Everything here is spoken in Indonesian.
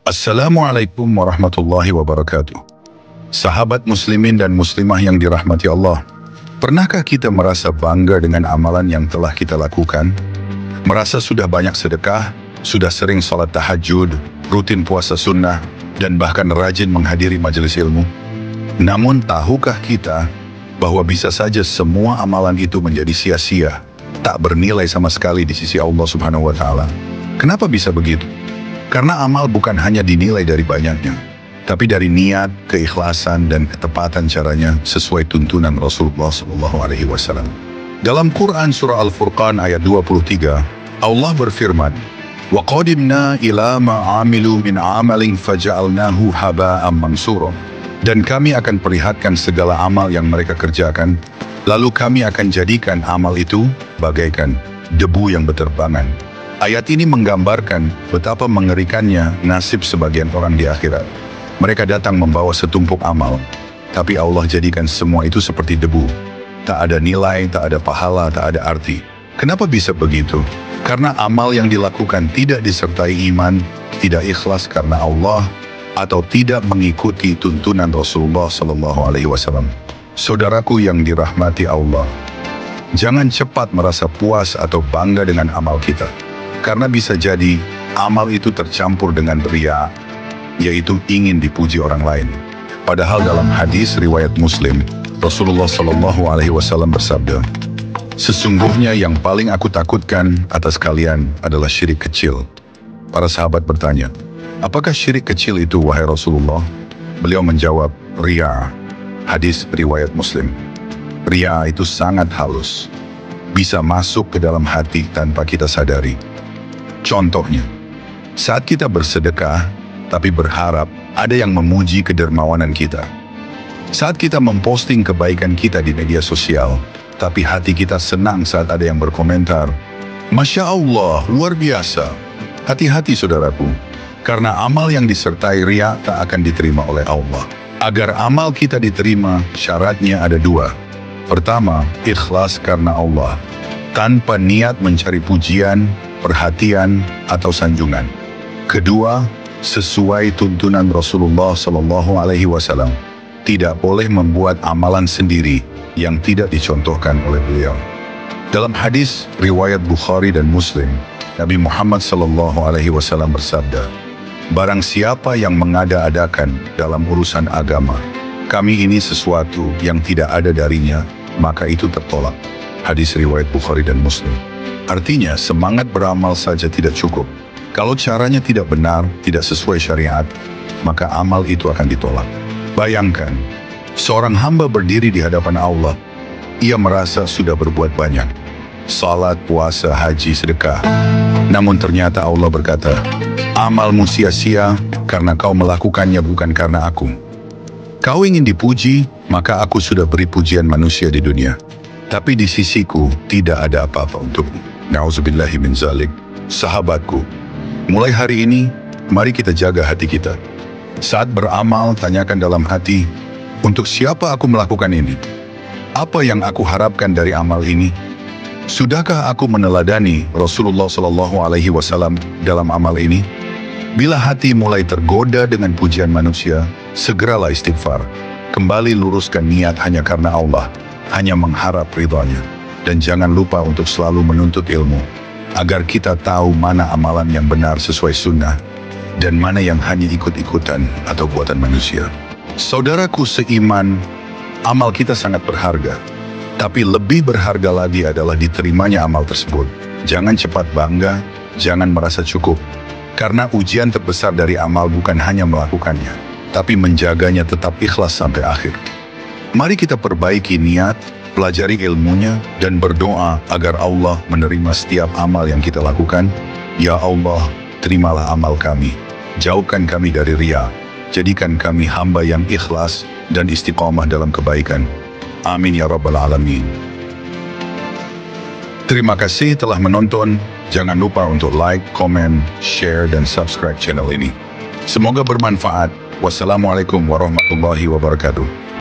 Assalamualaikum warahmatullahi wabarakatuh. Sahabat muslimin dan muslimah yang dirahmati Allah, pernahkah kita merasa bangga dengan amalan yang telah kita lakukan? Merasa sudah banyak sedekah, sudah sering sholat tahajud, rutin puasa sunnah, dan bahkan rajin menghadiri majelis ilmu? Namun tahukah kita bahwa bisa saja semua amalan itu menjadi sia-sia, tak bernilai sama sekali di sisi Allah Subhanahu wa Ta'ala? Kenapa bisa begitu? Karena amal bukan hanya dinilai dari banyaknya, tapi dari niat, keikhlasan, dan ketepatan caranya sesuai tuntunan Rasulullah SAW. Dalam Quran Surah Al-Furqan ayat 23, Allah berfirman, وَقَدِمْنَا إِلَى مَا عَمِلُوا مِنْ عَمَلٍ فَجَعَلْنَاهُ هَبَاءً مَنْصُورًا. Dan kami akan perlihatkan segala amal yang mereka kerjakan, lalu kami akan jadikan amal itu bagaikan debu yang berterbangan. Ayat ini menggambarkan betapa mengerikannya nasib sebagian orang di akhirat. Mereka datang membawa setumpuk amal, tapi Allah jadikan semua itu seperti debu. Tak ada nilai, tak ada pahala, tak ada arti. Kenapa bisa begitu? Karena amal yang dilakukan tidak disertai iman, tidak ikhlas karena Allah, atau tidak mengikuti tuntunan Rasulullah SAW. Saudaraku yang dirahmati Allah, jangan cepat merasa puas atau bangga dengan amal kita. Karena bisa jadi amal itu tercampur dengan riya, yaitu ingin dipuji orang lain. Padahal dalam hadis riwayat Muslim, Rasulullah SAW bersabda, "Sesungguhnya yang paling aku takutkan atas kalian adalah syirik kecil." Para sahabat bertanya, "Apakah syirik kecil itu, wahai Rasulullah?" Beliau menjawab, "Riya." Hadis riwayat Muslim. Riya itu sangat halus, bisa masuk ke dalam hati tanpa kita sadari. Contohnya, saat kita bersedekah, tapi berharap ada yang memuji kedermawanan kita. Saat kita memposting kebaikan kita di media sosial, tapi hati kita senang saat ada yang berkomentar, "Masya Allah, luar biasa." Hati-hati saudaraku, karena amal yang disertai riya tak akan diterima oleh Allah. Agar amal kita diterima, syaratnya ada dua. Pertama, ikhlas karena Allah, tanpa niat mencari pujian, perhatian, atau sanjungan. Kedua, sesuai tuntunan Rasulullah SAW. Tidak boleh membuat amalan sendiri yang tidak dicontohkan oleh beliau. Dalam hadis riwayat Bukhari dan Muslim, Nabi Muhammad SAW bersabda, "Barang siapa yang mengada-adakan dalam urusan agama, kami ini sesuatu yang tidak ada darinya, maka itu tertolak." Hadis riwayat Bukhari dan Muslim. Artinya, semangat beramal saja tidak cukup. Kalau caranya tidak benar, tidak sesuai syariat, maka amal itu akan ditolak. Bayangkan, seorang hamba berdiri di hadapan Allah. Ia merasa sudah berbuat banyak. Salat, puasa, haji, sedekah. Namun ternyata Allah berkata, "Amalmu sia-sia karena kau melakukannya bukan karena aku. Kau ingin dipuji, maka aku sudah beri pujian manusia di dunia. Tapi di sisiku tidak ada apa-apa untukmu." Na'udzubillahi min zalik. Sahabatku, mulai hari ini, mari kita jaga hati kita. Saat beramal, tanyakan dalam hati, untuk siapa aku melakukan ini? Apa yang aku harapkan dari amal ini? Sudahkah aku meneladani Rasulullah SAW dalam amal ini? Bila hati mulai tergoda dengan pujian manusia, segeralah istighfar. Kembali luruskan niat hanya karena Allah, hanya mengharap ridhanya. Dan jangan lupa untuk selalu menuntut ilmu, agar kita tahu mana amalan yang benar sesuai sunnah, dan mana yang hanya ikut-ikutan atau buatan manusia. Saudaraku seiman, amal kita sangat berharga. Tapi lebih berharga lagi adalah diterimanya amal tersebut. Jangan cepat bangga, jangan merasa cukup. Karena ujian terbesar dari amal bukan hanya melakukannya, tapi menjaganya tetap ikhlas sampai akhir. Mari kita perbaiki niat, pelajari ilmunya, dan berdoa agar Allah menerima setiap amal yang kita lakukan. Ya Allah, terimalah amal kami. Jauhkan kami dari riya. Jadikan kami hamba yang ikhlas dan istiqamah dalam kebaikan. Amin ya rabbal alamin. Terima kasih telah menonton. Jangan lupa untuk like, komen, share, dan subscribe channel ini. Semoga bermanfaat. Wassalamualaikum warahmatullahi wabarakatuh.